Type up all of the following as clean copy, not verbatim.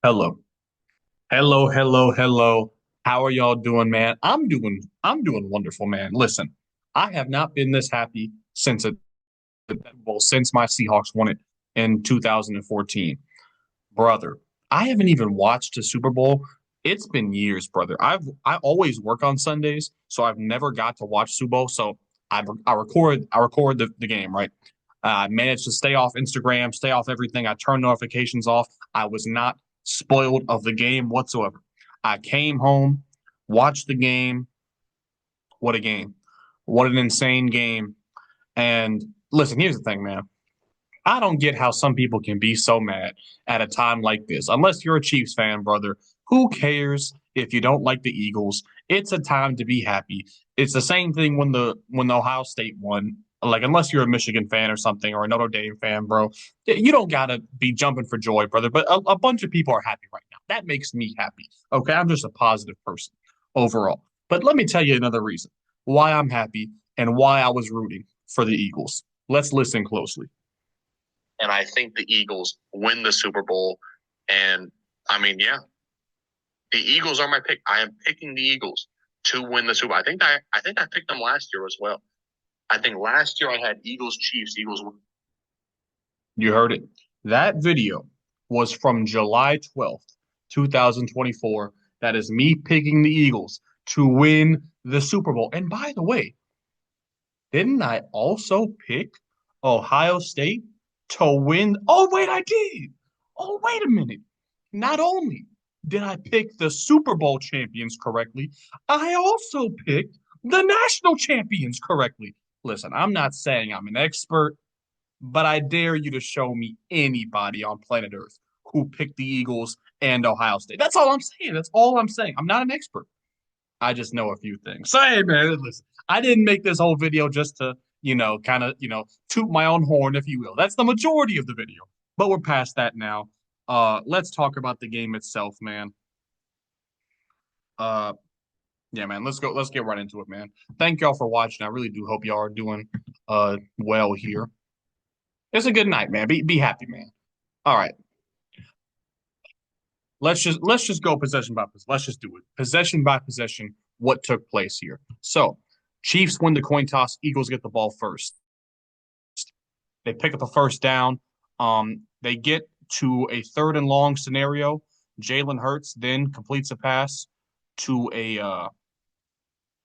Hello. Hello, hello, hello. How are y'all doing, man? I'm doing wonderful, man. Listen, I have not been this happy since my Seahawks won it in 2014. Brother, I haven't even watched a Super Bowl. It's been years, brother. I always work on Sundays, so I've never got to watch Super Bowl. So I record the game, right? I managed to stay off Instagram, stay off everything. I turned notifications off. I was not spoiled of the game whatsoever. I came home, watched the game. What a game. What an insane game. And listen, here's the thing, man. I don't get how some people can be so mad at a time like this. Unless you're a Chiefs fan, brother, who cares if you don't like the Eagles? It's a time to be happy. It's the same thing when the Ohio State won. Like unless you're a Michigan fan or something or a Notre Dame fan, bro, you don't gotta be jumping for joy, brother. But a bunch of people are happy right now. That makes me happy. Okay, I'm just a positive person overall. But let me tell you another reason why I'm happy and why I was rooting for the Eagles. Let's listen closely. And I think the Eagles win the Super Bowl. And I mean, yeah, the Eagles are my pick. I am picking the Eagles to win the Super Bowl. I think I picked them last year as well. I think last year I had Eagles Chiefs. Eagles win. You heard it. That video was from July 12th, 2024. That is me picking the Eagles to win the Super Bowl. And by the way, didn't I also pick Ohio State to win? Oh, wait, I did. Oh, wait a minute. Not only did I pick the Super Bowl champions correctly, I also picked the national champions correctly. Listen, I'm not saying I'm an expert, but I dare you to show me anybody on planet Earth who picked the Eagles and Ohio State. That's all I'm saying. That's all I'm saying. I'm not an expert. I just know a few things. So hey, man, listen, I didn't make this whole video just to, kind of, toot my own horn, if you will. That's the majority of the video. But we're past that now. Let's talk about the game itself, man. Uh, yeah, man, let's go. Let's get right into it, man. Thank y'all for watching. I really do hope y'all are doing well here. It's a good night, man. Be happy, man. All right. Let's just go possession by possession. Let's just do it. Possession by possession, what took place here. So Chiefs win the coin toss, Eagles get the ball first. They pick up a first down. They get to a third and long scenario. Jalen Hurts then completes a pass to a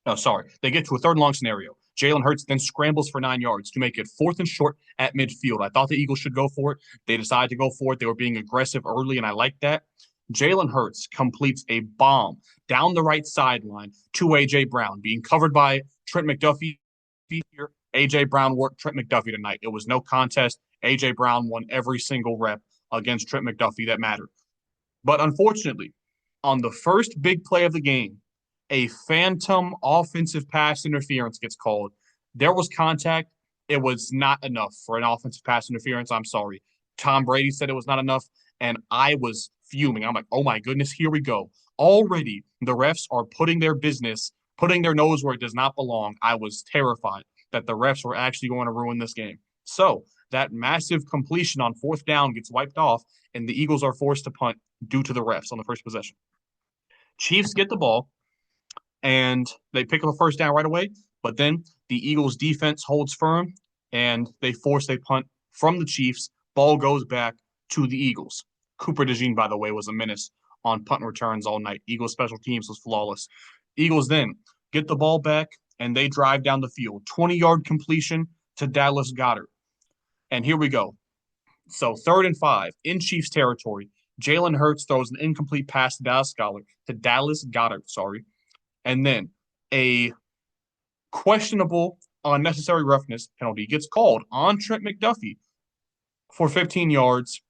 no, sorry. They get to a third and long scenario. Jalen Hurts then scrambles for 9 yards to make it fourth and short at midfield. I thought the Eagles should go for it. They decided to go for it. They were being aggressive early, and I like that. Jalen Hurts completes a bomb down the right sideline to A.J. Brown, being covered by Trent McDuffie here. A.J. Brown worked Trent McDuffie tonight. It was no contest. A.J. Brown won every single rep against Trent McDuffie that mattered. But unfortunately, on the first big play of the game, a phantom offensive pass interference gets called. There was contact. It was not enough for an offensive pass interference. I'm sorry. Tom Brady said it was not enough, and I was fuming. I'm like, oh my goodness, here we go. Already, the refs are putting their nose where it does not belong. I was terrified that the refs were actually going to ruin this game. So that massive completion on fourth down gets wiped off, and the Eagles are forced to punt due to the refs on the first possession. Chiefs get the ball and they pick up a first down right away, but then the Eagles defense holds firm and they force a punt from the Chiefs. Ball goes back to the Eagles. Cooper DeJean, by the way, was a menace on punt returns all night. Eagles special teams was flawless. Eagles then get the ball back and they drive down the field. 20-yard completion to Dallas Goedert. And here we go. So 3rd and 5 in Chiefs territory. Jalen Hurts throws an incomplete pass to Dallas Goedert, sorry. And then a questionable unnecessary roughness penalty gets called on Trent McDuffie for 15 yards,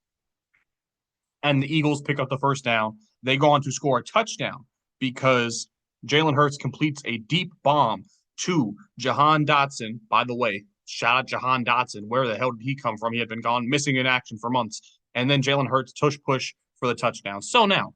and the Eagles pick up the first down. They go on to score a touchdown because Jalen Hurts completes a deep bomb to Jahan Dotson. By the way, shout out Jahan Dotson. Where the hell did he come from? He had been gone missing in action for months. And then Jalen Hurts tush push for the touchdown. So now,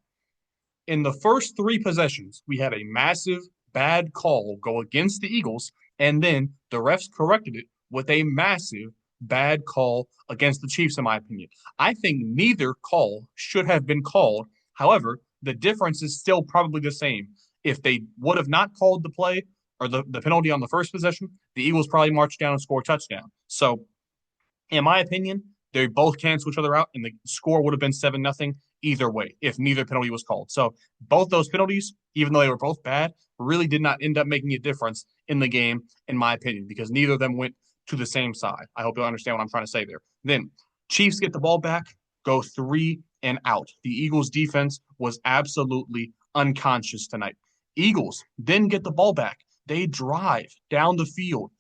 in the first three possessions, we had a massive bad call go against the Eagles, and then the refs corrected it with a massive bad call against the Chiefs, in my opinion. I think neither call should have been called However, the difference is still probably the same. If they would have not called the play or the penalty on the first possession, the Eagles probably marched down and scored a touchdown. So, in my opinion, they both cancel each other out, and the score would have been 7-0 either way if neither penalty was called. So, both those penalties, even though they were both bad, really did not end up making a difference in the game, in my opinion, because neither of them went to the same side. I hope you understand what I'm trying to say there. Then, Chiefs get the ball back, go 3-and-out. The Eagles defense was absolutely unconscious tonight. Eagles then get the ball back. They drive down the field.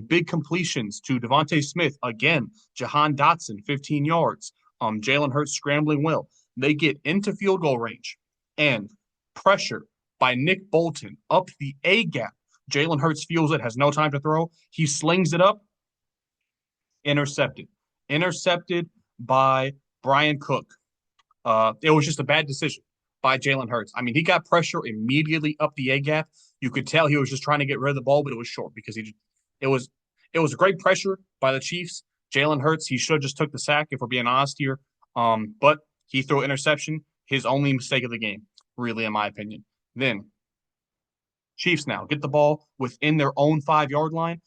Big completions to Devontae Smith again. Jahan Dotson, 15 yards. Jalen Hurts scrambling well. They get into field goal range and pressure by Nick Bolton up the A gap. Jalen Hurts feels it, has no time to throw. He slings it up, intercepted. Intercepted by Brian Cook. It was just a bad decision by Jalen Hurts. I mean, he got pressure immediately up the A gap. You could tell he was just trying to get rid of the ball, but it was short because it was it was great pressure by the Chiefs. Jalen Hurts, he should have just took the sack if we're being honest here. But he threw an interception, his only mistake of the game, really, in my opinion. Then Chiefs now get the ball within their own 5 yard line.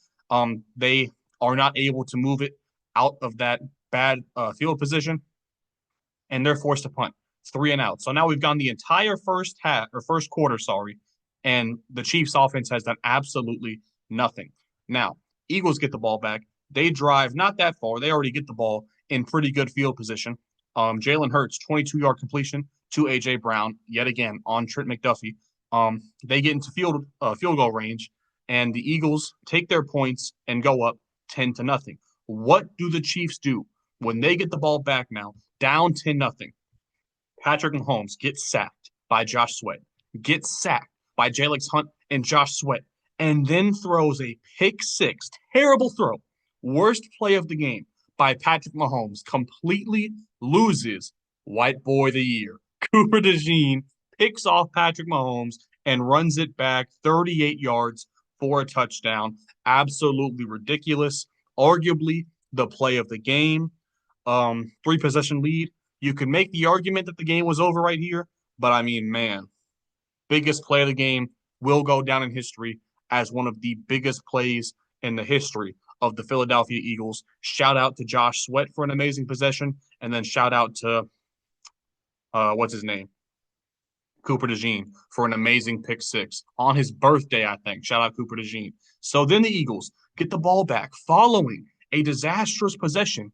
They are not able to move it out of that bad field position, and they're forced to punt 3-and-out. So now we've gone the entire first half or first quarter, sorry, and the Chiefs offense has done absolutely nothing. Now, Eagles get the ball back. They drive not that far. They already get the ball in pretty good field position. Jalen Hurts, 22-yard completion to A.J. Brown, yet again on Trent McDuffie. They get into field goal range, and the Eagles take their points and go up 10-0. What do the Chiefs do when they get the ball back now, down 10-0? Patrick Mahomes gets sacked by Josh Sweat, gets sacked by Jalex Hunt and Josh Sweat, and then throws a pick six, terrible throw, worst play of the game by Patrick Mahomes, completely loses White Boy of the Year. Cooper DeJean picks off Patrick Mahomes and runs it back 38 yards for a touchdown. Absolutely ridiculous. Arguably the play of the game. 3-possession lead. You could make the argument that the game was over right here, but I mean, man, biggest play of the game will go down in history as one of the biggest plays in the history of the Philadelphia Eagles. Shout out to Josh Sweat for an amazing possession, and then shout out to what's his name? Cooper DeJean for an amazing pick six on his birthday, I think. Shout out Cooper DeJean. So then the Eagles get the ball back following a disastrous possession,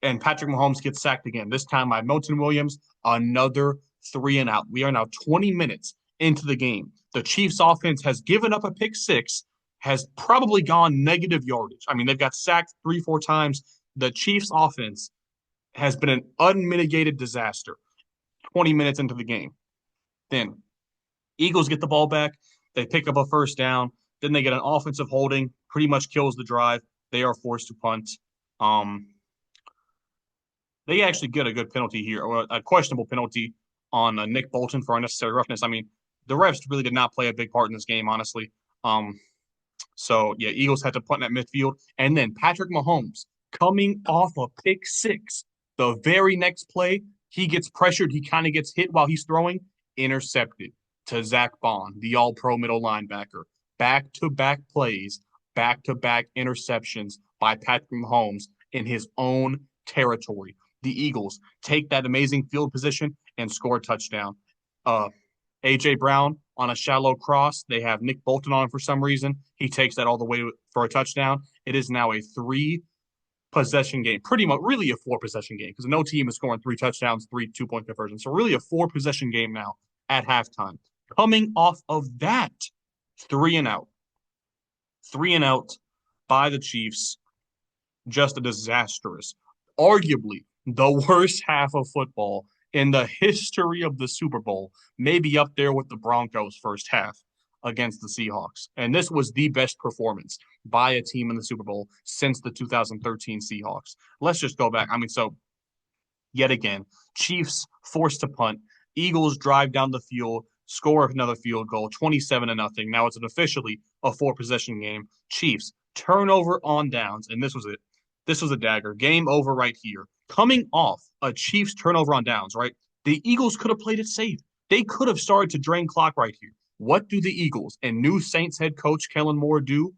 and Patrick Mahomes gets sacked again, this time by Milton Williams, another 3-and-out. We are now 20 minutes into the game. The Chiefs offense has given up a pick six, has probably gone negative yardage. I mean, they've got sacked 3-4 times. The Chiefs offense has been an unmitigated disaster 20 minutes into the game. Then Eagles get the ball back. They pick up a first down. Then they get an offensive holding, pretty much kills the drive. They are forced to punt. They actually get a good penalty here, or a questionable penalty on Nick Bolton for unnecessary roughness. I mean, the refs really did not play a big part in this game, honestly. So, yeah, Eagles had to punt at midfield. And then Patrick Mahomes coming off a pick six. The very next play, he gets pressured. He kind of gets hit while he's throwing. Intercepted to Zach Bond, the all-pro middle linebacker. Back-to-back plays, back-to-back interceptions by Patrick Mahomes in his own territory. The Eagles take that amazing field position and score a touchdown. A.J. Brown on a shallow cross. They have Nick Bolton on for some reason. He takes that all the way for a touchdown. It is now a 3-possession game, pretty much really a 4-possession game because no team is scoring 3 touchdowns, 3 2-point conversions. So really a 4-possession game now at halftime. Coming off of that, 3-and-out. 3-and-out by the Chiefs. Just a disastrous, arguably the worst half of football in the history of the Super Bowl, maybe up there with the Broncos' first half against the Seahawks. And this was the best performance by a team in the Super Bowl since the 2013 Seahawks. Let's just go back. I mean, so yet again, Chiefs forced to punt. Eagles drive down the field, score another field goal, 27-0. Now it's officially a 4-possession game. Chiefs turnover on downs, and this was it. This was a dagger. Game over right here. Coming off a Chiefs turnover on downs, right? The Eagles could have played it safe. They could have started to drain clock right here. What do the Eagles and new Saints head coach Kellen Moore do?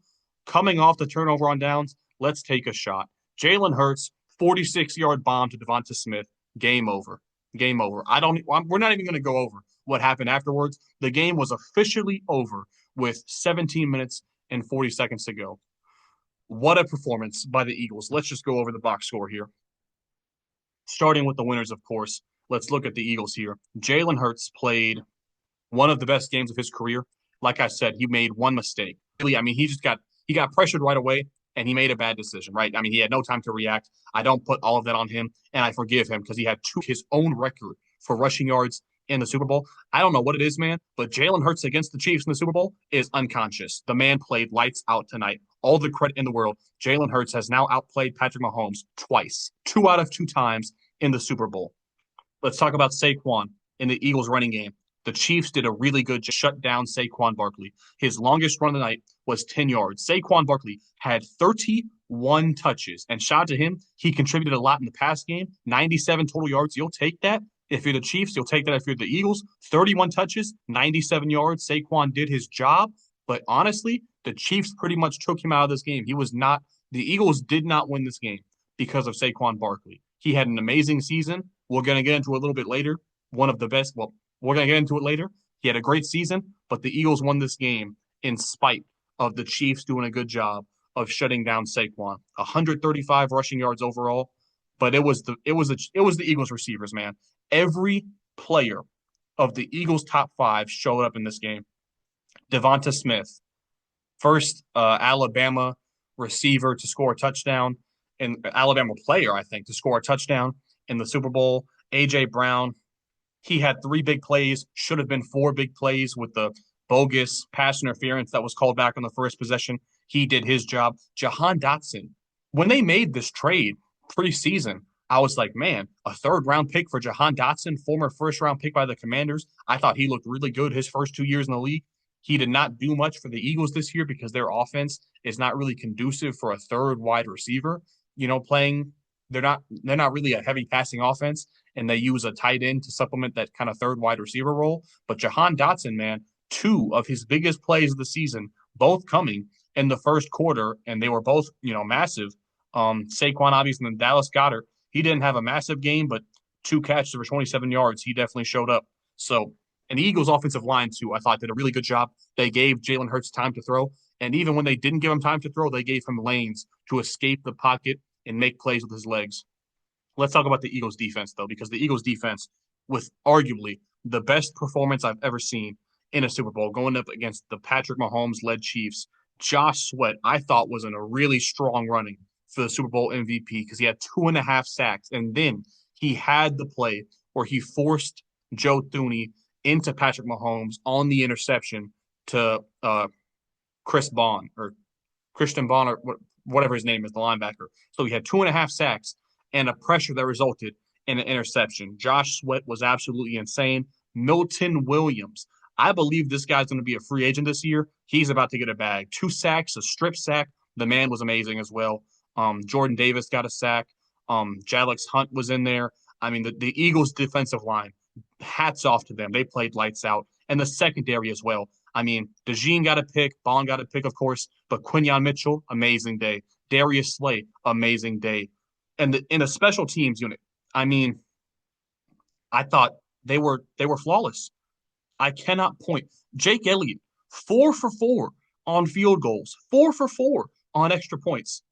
Coming off the turnover on downs, let's take a shot. Jalen Hurts, 46-yard bomb to Devonta Smith. Game over. Game over. We're not even going to go over what happened afterwards. The game was officially over with 17 minutes and 40 seconds to go. What a performance by the Eagles. Let's just go over the box score here. Starting with the winners, of course. Let's look at the Eagles here. Jalen Hurts played one of the best games of his career. Like I said, he made one mistake. Really, I mean, he got pressured right away and he made a bad decision, right? I mean, he had no time to react. I don't put all of that on him, and I forgive him because he had his own record for rushing yards in the Super Bowl. I don't know what it is, man, but Jalen Hurts against the Chiefs in the Super Bowl is unconscious. The man played lights out tonight. All the credit in the world. Jalen Hurts has now outplayed Patrick Mahomes twice, 2 out of 2 times in the Super Bowl. Let's talk about Saquon in the Eagles running game. The Chiefs did a really good job shut down Saquon Barkley. His longest run of the night was 10 yards. Saquon Barkley had 31 touches, and shout out to him, he contributed a lot in the pass game. 97 total yards. You'll take that. If you're the Chiefs, you'll take that if you're the Eagles. 31 touches, 97 yards. Saquon did his job, but honestly, the Chiefs pretty much took him out of this game. The Eagles did not win this game because of Saquon Barkley. He had an amazing season. We're going to get into it a little bit later. One of the best. Well, we're going to get into it later. He had a great season, but the Eagles won this game in spite of the Chiefs doing a good job of shutting down Saquon. 135 rushing yards overall, but it was the Eagles receivers, man. Every player of the Eagles top 5 showed up in this game. Devonta Smith, first Alabama receiver to score a touchdown, and Alabama player, I think, to score a touchdown in the Super Bowl. A.J. Brown, he had 3 big plays, should have been 4 big plays with the bogus pass interference that was called back on the first possession. He did his job. Jahan Dotson, when they made this trade preseason, I was like, man, a third-round pick for Jahan Dotson, former first-round pick by the Commanders. I thought he looked really good his first 2 years in the league. He did not do much for the Eagles this year because their offense is not really conducive for a third wide receiver. Playing they're not really a heavy passing offense, and they use a tight end to supplement that kind of third wide receiver role. But Jahan Dotson, man, 2 of his biggest plays of the season, both coming in the first quarter, and they were both massive. Saquon obviously and Dallas Goedert, he didn't have a massive game, but 2 catches for 27 yards. He definitely showed up. So, and the Eagles' offensive line, too, I thought did a really good job. They gave Jalen Hurts time to throw. And even when they didn't give him time to throw, they gave him lanes to escape the pocket and make plays with his legs. Let's talk about the Eagles' defense, though, because the Eagles' defense, with arguably the best performance I've ever seen in a Super Bowl, going up against the Patrick Mahomes-led Chiefs, Josh Sweat, I thought was in a really strong running for the Super Bowl MVP because he had 2.5 sacks. And then he had the play where he forced Joe Thuney into Patrick Mahomes on the interception to Christian Bond, or whatever his name is, the linebacker. So he had 2.5 sacks and a pressure that resulted in an interception. Josh Sweat was absolutely insane. Milton Williams, I believe this guy's going to be a free agent this year. He's about to get a bag. 2 sacks, a strip sack. The man was amazing as well. Jordan Davis got a sack. Jalix Hunt was in there. I mean, the Eagles' defensive line, hats off to them. They played lights out. And the secondary as well. I mean, DeJean got a pick. Bond got a pick, of course. But Quinyon Mitchell, amazing day. Darius Slay, amazing day. And in a special teams unit, I mean, I thought they were flawless. I cannot point. Jake Elliott, 4 for 4 on field goals, 4 for 4 on extra points.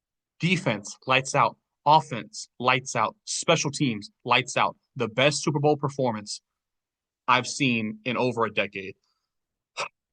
Defense, lights out. Offense, lights out. Special teams, lights out. The best Super Bowl performance I've seen in over a decade.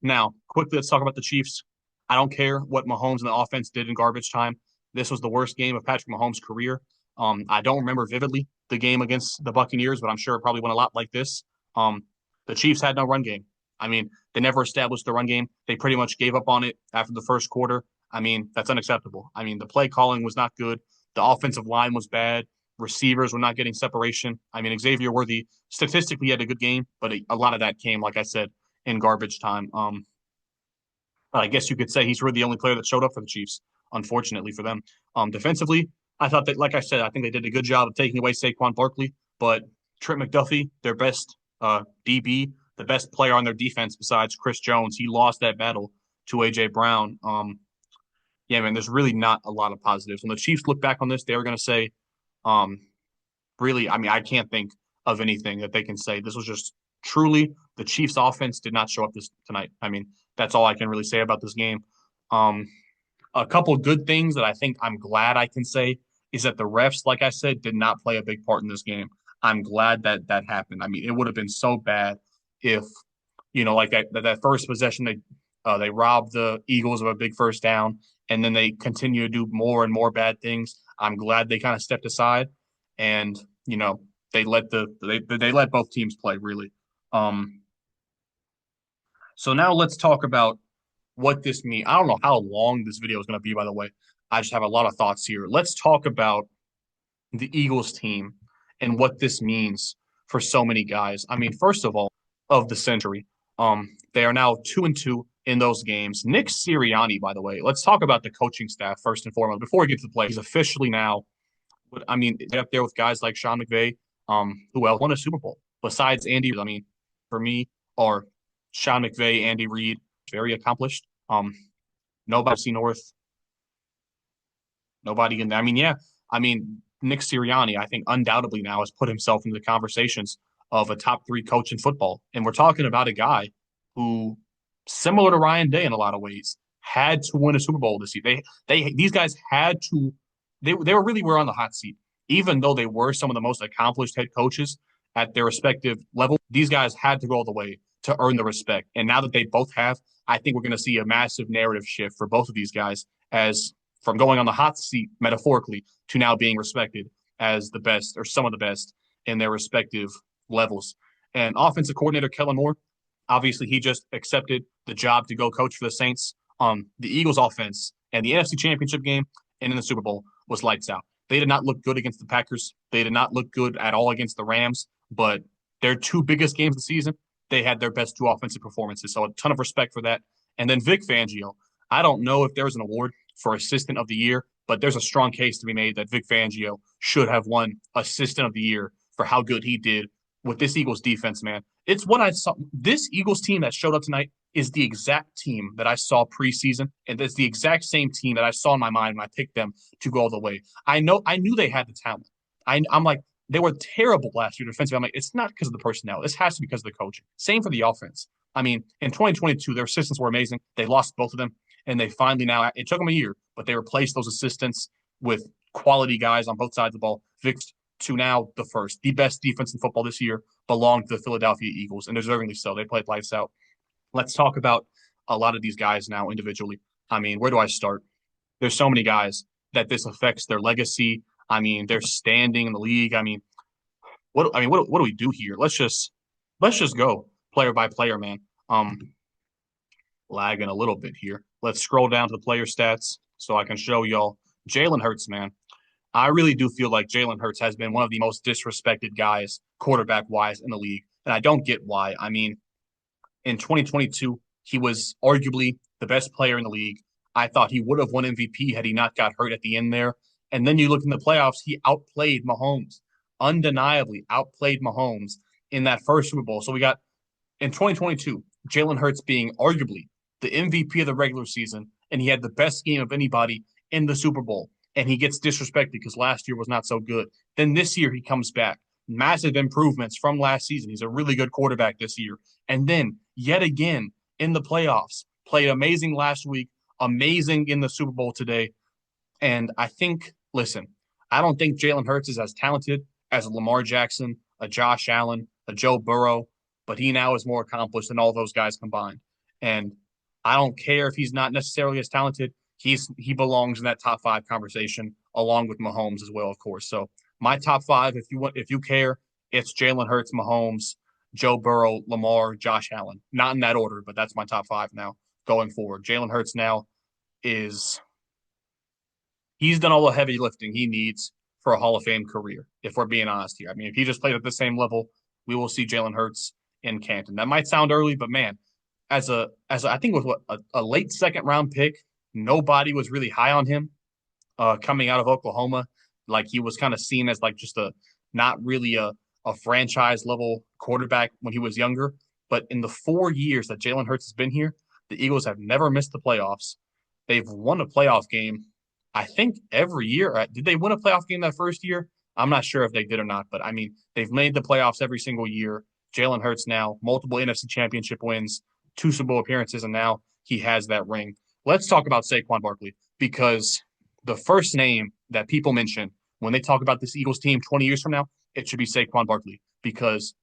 Now, quickly, let's talk about the Chiefs. I don't care what Mahomes and the offense did in garbage time. This was the worst game of Patrick Mahomes' career. I don't remember vividly the game against the Buccaneers, but I'm sure it probably went a lot like this. The Chiefs had no run game. I mean, they never established the run game. They pretty much gave up on it after the first quarter. I mean, that's unacceptable. I mean, the play calling was not good. The offensive line was bad. Receivers were not getting separation. I mean, Xavier Worthy statistically had a good game, but a lot of that came, like I said, in garbage time. But I guess you could say he's really the only player that showed up for the Chiefs, unfortunately for them. Defensively, I thought that, like I said, I think they did a good job of taking away Saquon Barkley, but Trent McDuffie, their best DB, the best player on their defense besides Chris Jones. He lost that battle to AJ Brown. Yeah, man, there's really not a lot of positives. When the Chiefs look back on this, they were going to say, um, really, I mean, I can't think of anything that they can say. This was just truly the Chiefs' offense did not show up this tonight. I mean, that's all I can really say about this game. Um, a couple of good things that I think I'm glad I can say is that the refs, like I said, did not play a big part in this game. I'm glad that that happened. I mean, it would have been so bad if, like that first possession they robbed the Eagles of a big first down, and then they continue to do more and more bad things. I'm glad they kind of stepped aside, and they let both teams play really. Um, so now let's talk about what this means. I don't know how long this video is going to be, by the way. I just have a lot of thoughts here. Let's talk about the Eagles team and what this means for so many guys. I mean, first of all, of the century, they are now 2-2 in those games. Nick Sirianni, by the way, let's talk about the coaching staff first and foremost. Before we get to the play, he's officially now, I mean, up there with guys like Sean McVay, who else won a Super Bowl besides Andy. I mean, for me, or Sean McVay, Andy Reid, very accomplished. Nobody North, nobody in there. I mean, yeah, I mean Nick Sirianni, I think undoubtedly now has put himself into the conversations of a top three coach in football, and we're talking about a guy who, similar to Ryan Day in a lot of ways, had to win a Super Bowl this year. These guys had to. They were on the hot seat, even though they were some of the most accomplished head coaches at their respective level. These guys had to go all the way to earn the respect, and now that they both have, I think we're going to see a massive narrative shift for both of these guys as from going on the hot seat metaphorically to now being respected as the best or some of the best in their respective levels. And offensive coordinator Kellen Moore, obviously he just accepted the job to go coach for the Saints. The Eagles offense and the NFC Championship game and in the Super Bowl was lights out. They did not look good against the Packers. They did not look good at all against the Rams, but their two biggest games of the season, they had their best two offensive performances. So a ton of respect for that. And then Vic Fangio. I don't know if there's an award for Assistant of the Year, but there's a strong case to be made that Vic Fangio should have won Assistant of the Year for how good he did with this Eagles defense, man. It's what I saw. This Eagles team that showed up tonight is the exact team that I saw preseason, and it's the exact same team that I saw in my mind when I picked them to go all the way. I knew they had the talent. I'm like, they were terrible last year defensively. I'm like, it's not because of the personnel. This has to be because of the coaching. Same for the offense. I mean, in 2022, their assistants were amazing. They lost both of them, and they finally now, it took them a year, but they replaced those assistants with quality guys on both sides of the ball. Fixed to now the best defense in football this year belonged to the Philadelphia Eagles, and deservingly so. They played lights out. Let's talk about a lot of these guys now individually. I mean, where do I start? There's so many guys that this affects their legacy. I mean, their standing in the league. I mean, what do we do here? Let's just go player by player, man. Lagging a little bit here. Let's scroll down to the player stats so I can show y'all. Jalen Hurts, man. I really do feel like Jalen Hurts has been one of the most disrespected guys, quarterback wise, in the league. And I don't get why. I mean, in 2022, he was arguably the best player in the league. I thought he would have won MVP had he not got hurt at the end there. And then you look in the playoffs, he outplayed Mahomes, undeniably outplayed Mahomes in that first Super Bowl. So we got in 2022, Jalen Hurts being arguably the MVP of the regular season, and he had the best game of anybody in the Super Bowl. And he gets disrespected because last year was not so good. Then this year he comes back. Massive improvements from last season. He's a really good quarterback this year. And then yet again in the playoffs, played amazing last week, amazing in the Super Bowl today. And I think, listen, I don't think Jalen Hurts is as talented as a Lamar Jackson, a Josh Allen, a Joe Burrow, but he now is more accomplished than all those guys combined. And I don't care if he's not necessarily as talented. He belongs in that top five conversation along with Mahomes as well, of course. So my top five, if you care, it's Jalen Hurts, Mahomes, Joe Burrow, Lamar, Josh Allen. Not in that order, but that's my top five now going forward. Jalen Hurts now is he's done all the heavy lifting he needs for a Hall of Fame career, if we're being honest here. I mean, if he just played at the same level, we will see Jalen Hurts in Canton. That might sound early, but man, as a I think it was a late second round pick, nobody was really high on him coming out of Oklahoma. Like he was kind of seen as like just a not really a franchise level quarterback when he was younger. But in the 4 years that Jalen Hurts has been here, the Eagles have never missed the playoffs. They've won a playoff game, I think, every year. Did they win a playoff game that first year? I'm not sure if they did or not, but I mean, they've made the playoffs every single year. Jalen Hurts now, multiple NFC championship wins, two Super Bowl appearances, and now he has that ring. Let's talk about Saquon Barkley because the first name that people mention when they talk about this Eagles team 20 years from now, it should be Saquon Barkley because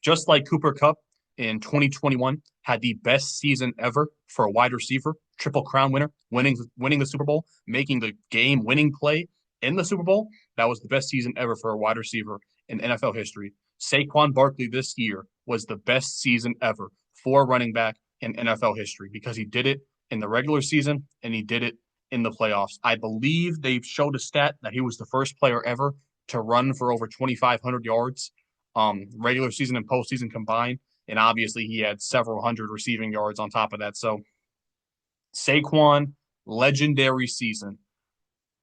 just like Cooper Kupp in 2021 had the best season ever for a wide receiver, Triple Crown winner, winning the Super Bowl, making the game-winning play in the Super Bowl. That was the best season ever for a wide receiver in NFL history. Saquon Barkley this year was the best season ever for a running back in NFL history because he did it in the regular season and he did it in the playoffs. I believe they showed a stat that he was the first player ever to run for over 2,500 yards, regular season and postseason combined. And obviously, he had several hundred receiving yards on top of that. So, Saquon, legendary season,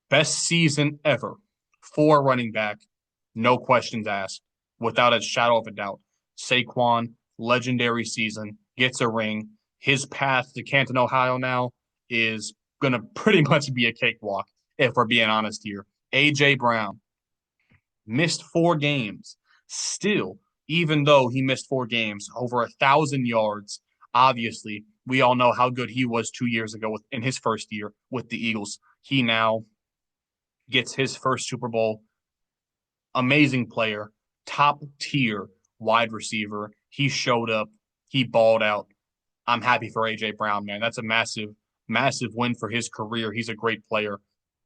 best season ever for running back, no questions asked, without a shadow of a doubt. Saquon, legendary season, gets a ring. His path to Canton, Ohio now is going to pretty much be a cakewalk, if we're being honest here. A.J. Brown missed 4 games. Still, even though he missed 4 games, over 1,000 yards, obviously, we all know how good he was 2 years ago in his first year with the Eagles. He now gets his first Super Bowl. Amazing player, top tier wide receiver. He showed up. He balled out. I'm happy for A.J. Brown, man. That's a massive, massive win for his career. He's a great player,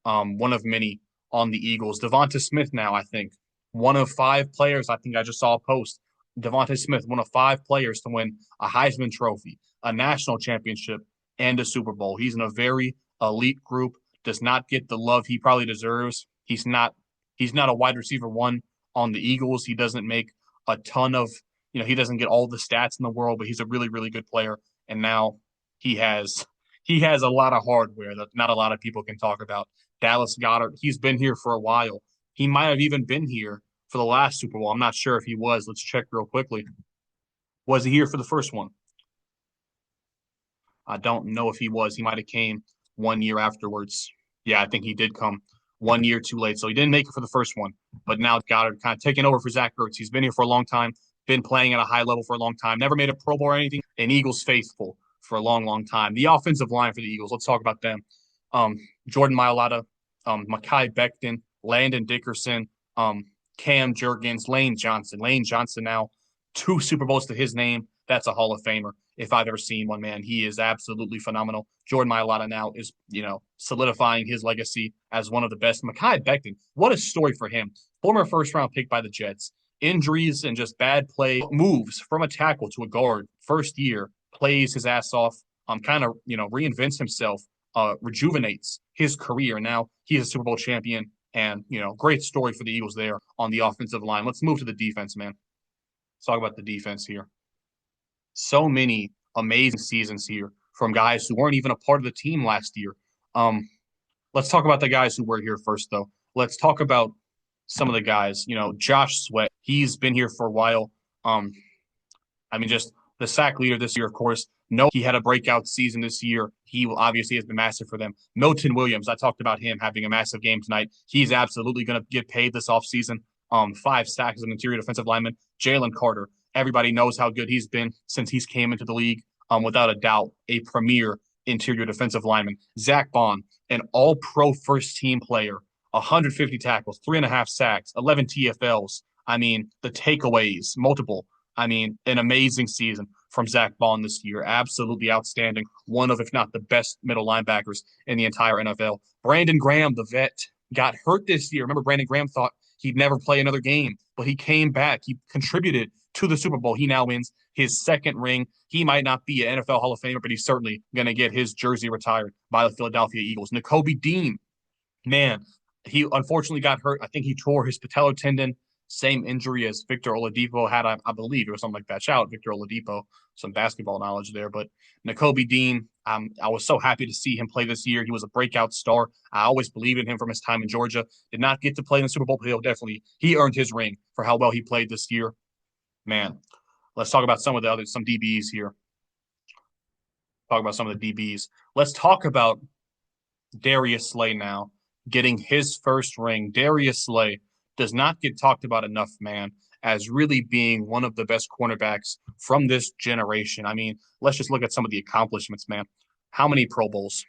one of many on the Eagles. Devonta Smith now, I think, one of 5 players. I think I just saw a post. Devonta Smith, one of 5 players to win a Heisman Trophy, a national championship, and a Super Bowl. He's in a very elite group. Does not get the love he probably deserves. He's not a wide receiver one on the Eagles. He doesn't make a ton of, he doesn't get all the stats in the world, but he's a really, really good player. And now he has a lot of hardware that not a lot of people can talk about. Dallas Goedert, he's been here for a while. He might have even been here for the last Super Bowl. I'm not sure if he was. Let's check real quickly. Was he here for the first one? I don't know if he was. He might have came 1 year afterwards. Yeah, I think he did come 1 year too late. So he didn't make it for the first one. But now Goddard kind of taking over for Zach Ertz. He's been here for a long time, been playing at a high level for a long time, never made a Pro Bowl or anything. An Eagles faithful for a long, long time. The offensive line for the Eagles, let's talk about them. Jordan Mailata, Mekhi Becton, Landon Dickerson, Cam Jurgens, Lane Johnson. Lane Johnson now 2 Super Bowls to his name. That's a Hall of Famer if I've ever seen one, man. He is absolutely phenomenal. Jordan Mailata now is, solidifying his legacy as one of the best. Mekhi Becton, what a story for him. Former first-round pick by the Jets. Injuries and just bad play moves from a tackle to a guard. First year, plays his ass off, reinvents himself, rejuvenates his career. Now he's a Super Bowl champion and, great story for the Eagles there on the offensive line. Let's move to the defense, man. Let's talk about the defense here. So many amazing seasons here from guys who weren't even a part of the team last year. Let's talk about the guys who were here first, though. Let's talk about some of the guys. Josh Sweat, he's been here for a while. Just the sack leader this year, of course. No, he had a breakout season this year. He obviously has been massive for them. Milton Williams, I talked about him having a massive game tonight. He's absolutely going to get paid this offseason. 5 sacks as an interior defensive lineman. Jalen Carter, everybody knows how good he's been since he's came into the league. Without a doubt, a premier interior defensive lineman. Zach Bond, an all-pro first-team player, 150 tackles, 3.5 sacks, 11 TFLs. The takeaways, multiple. An amazing season from Zach Bond this year. Absolutely outstanding. One of, if not the best middle linebackers in the entire NFL. Brandon Graham, the vet, got hurt this year. Remember, Brandon Graham thought he'd never play another game, but he came back. He contributed to the Super Bowl. He now wins his 2nd ring. He might not be an NFL Hall of Famer, but he's certainly going to get his jersey retired by the Philadelphia Eagles. Nakobe Dean, man, he unfortunately got hurt. I think he tore his patellar tendon same injury as Victor Oladipo had, I believe, or something like that. Shout out Victor Oladipo, some basketball knowledge there. But Nakobe Dean, I was so happy to see him play this year. He was a breakout star. I always believed in him from his time in Georgia. Did not get to play in the Super Bowl, but he earned his ring for how well he played this year. Man, let's talk about some DBs here. Talk about some of the DBs. Let's talk about Darius Slay now getting his first ring. Darius Slay does not get talked about enough, man, as really being one of the best cornerbacks from this generation. I mean, let's just look at some of the accomplishments, man. How many Pro Bowls?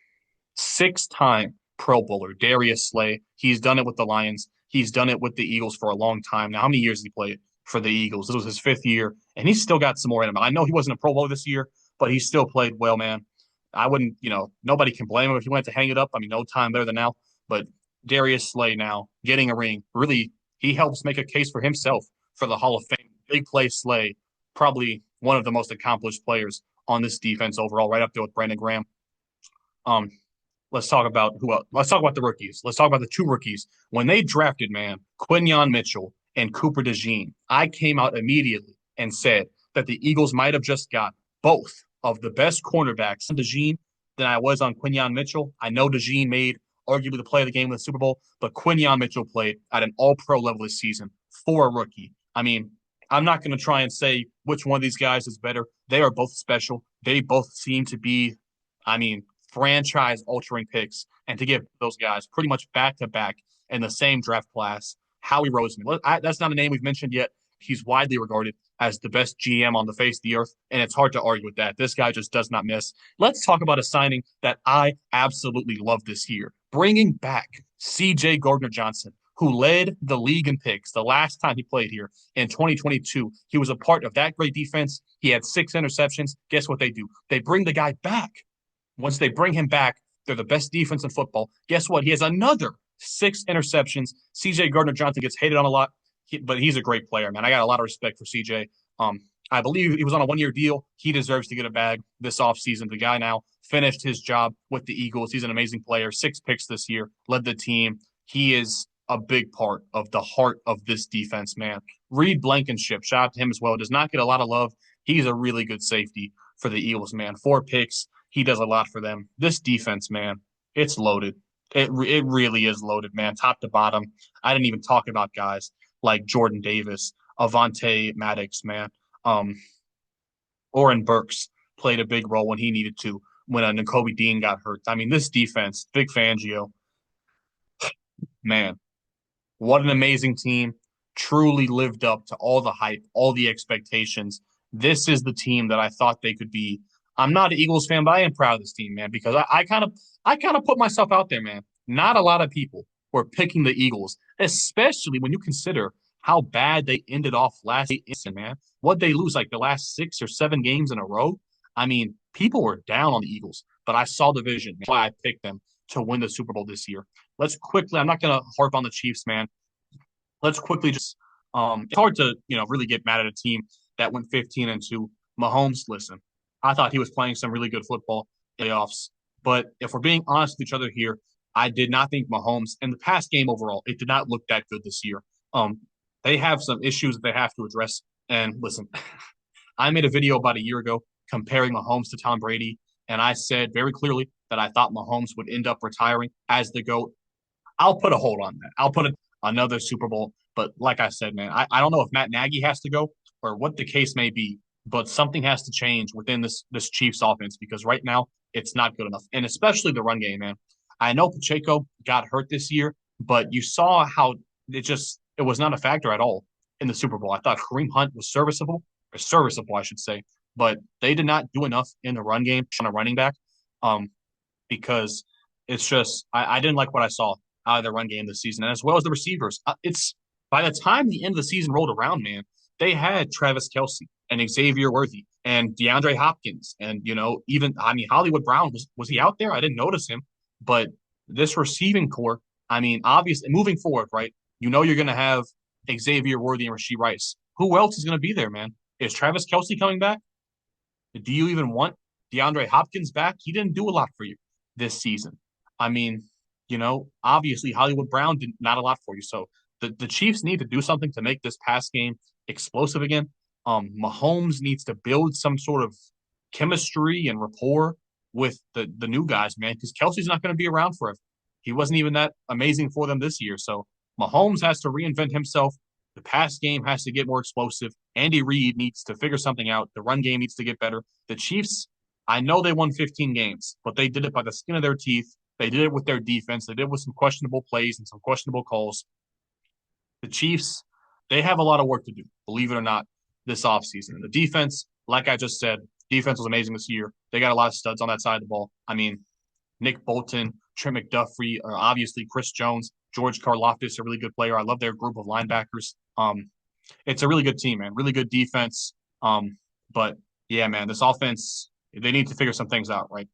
Six-time Pro Bowler, Darius Slay. He's done it with the Lions. He's done it with the Eagles for a long time now. How many years did he play for the Eagles? This was his fifth year, and he's still got some more in him. I know he wasn't a Pro Bowler this year, but he still played well, man. I wouldn't, nobody can blame him if he went to hang it up. I mean, no time better than now. But Darius Slay now getting a ring, really, he helps make a case for himself for the Hall of Fame. Big play Slay, probably one of the most accomplished players on this defense overall, right up there with Brandon Graham. Um, let's talk about who else. Let's talk about the rookies. Let's talk about the two rookies. When they drafted, man, Quinyon Mitchell and Cooper DeJean, I came out immediately and said that the Eagles might have just got both of the best cornerbacks on DeJean than I was on Quinyon Mitchell. I know DeJean made arguably the play of the game in the Super Bowl, but Quinyon Mitchell played at an all-pro level this season for a rookie. I mean, I'm not going to try and say which one of these guys is better. They are both special. They both seem to be, I mean, franchise-altering picks, and to give those guys pretty much back-to-back in the same draft class. Howie Roseman. That's not a name we've mentioned yet. He's widely regarded as the best GM on the face of the earth, and it's hard to argue with that. This guy just does not miss. Let's talk about a signing that I absolutely love this year. Bringing back C.J. Gardner-Johnson, who led the league in picks the last time he played here in 2022. He was a part of that great defense. He had 6 interceptions. Guess what they do? They bring the guy back. Once they bring him back, they're the best defense in football. Guess what? He has another 6 interceptions. C.J. Gardner-Johnson gets hated on a lot, but he's a great player, man. I got a lot of respect for CJ. I believe he was on a 1-year deal. He deserves to get a bag this offseason. The guy now finished his job with the Eagles. He's an amazing player. 6 picks this year, led the team. He is a big part of the heart of this defense, man. Reed Blankenship, shout out to him as well. Does not get a lot of love. He's a really good safety for the Eagles, man. 4 picks. He does a lot for them. This defense, man, it's loaded. It really is loaded, man, top to bottom. I didn't even talk about guys like Jordan Davis, Avante Maddox, man. Oren Burks played a big role when he needed to, when Nakobe Dean got hurt. I mean, this defense, Vic Fangio, man, what an amazing team. Truly lived up to all the hype, all the expectations. This is the team that I thought they could be. I'm not an Eagles fan, but I am proud of this team, man, because I kind of put myself out there, man. Not a lot of people were picking the Eagles, especially when you consider how bad they ended off last season, man. What they lose like the last 6 or 7 games in a row. I mean, people were down on the Eagles, but I saw the vision. That's why I picked them to win the Super Bowl this year. Let's quickly, I'm not going to harp on the Chiefs, man. Let's quickly just, it's hard to, really get mad at a team that went 15-2. Mahomes, listen, I thought he was playing some really good football in the playoffs. But if we're being honest with each other here, I did not think Mahomes in the past game overall, it did not look that good this year. They have some issues that they have to address. And listen, I made a video about a year ago comparing Mahomes to Tom Brady, and I said very clearly that I thought Mahomes would end up retiring as the GOAT. I'll put a hold on that. I'll put another Super Bowl. But like I said, man, I don't know if Matt Nagy has to go or what the case may be, but something has to change within this Chiefs offense because right now it's not good enough. And especially the run game, man. I know Pacheco got hurt this year, but you saw how it was not a factor at all in the Super Bowl. I thought Kareem Hunt was serviceable, I should say, but they did not do enough in the run game on a running back because it's just I didn't like what I saw out of the run game this season, and as well as the receivers. It's by the time the end of the season rolled around, man, they had Travis Kelce and Xavier Worthy and DeAndre Hopkins and Hollywood Brown was he out there? I didn't notice him, but this receiving core, I mean, obviously moving forward, right? You're going to have Xavier Worthy and Rashee Rice. Who else is going to be there, man? Is Travis Kelce coming back? Do you even want DeAndre Hopkins back? He didn't do a lot for you this season. I mean, obviously Hollywood Brown did not a lot for you. So The Chiefs need to do something to make this pass game explosive again. Mahomes needs to build some sort of chemistry and rapport with the new guys, man, because Kelsey's not going to be around forever. He wasn't even that amazing for them this year. So Mahomes has to reinvent himself. The pass game has to get more explosive. Andy Reid needs to figure something out. The run game needs to get better. The Chiefs, I know they won 15 games, but they did it by the skin of their teeth. They did it with their defense. They did it with some questionable plays and some questionable calls. The Chiefs, they have a lot of work to do, believe it or not, this offseason. And the defense, like I just said, defense was amazing this year. They got a lot of studs on that side of the ball. I mean, Nick Bolton, Trent McDuffie, obviously Chris Jones, George Karlaftis, a really good player. I love their group of linebackers. It's a really good team, man. Really good defense. But yeah, man, this offense, they need to figure some things out, right?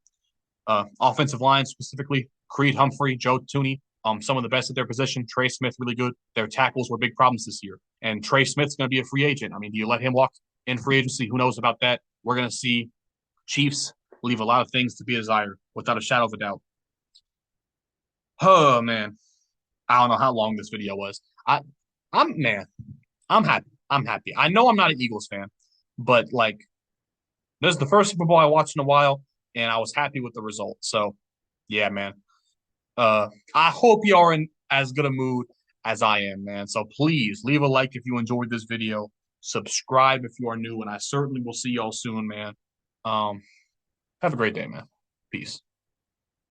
Offensive line specifically, Creed Humphrey, Joe Tooney, some of the best at their position. Trey Smith, really good. Their tackles were big problems this year. And Trey Smith's going to be a free agent. I mean, do you let him walk in free agency? Who knows about that? We're going to see Chiefs leave a lot of things to be desired without a shadow of a doubt. Oh, man. I don't know how long this video was. Man, I'm happy. I'm happy. I know I'm not an Eagles fan, but like, this is the first Super Bowl I watched in a while, and I was happy with the result. So, yeah, man. I hope you are in as good a mood as I am, man. So please leave a like if you enjoyed this video. Subscribe if you are new, and I certainly will see y'all soon, man. Have a great day, man. Peace.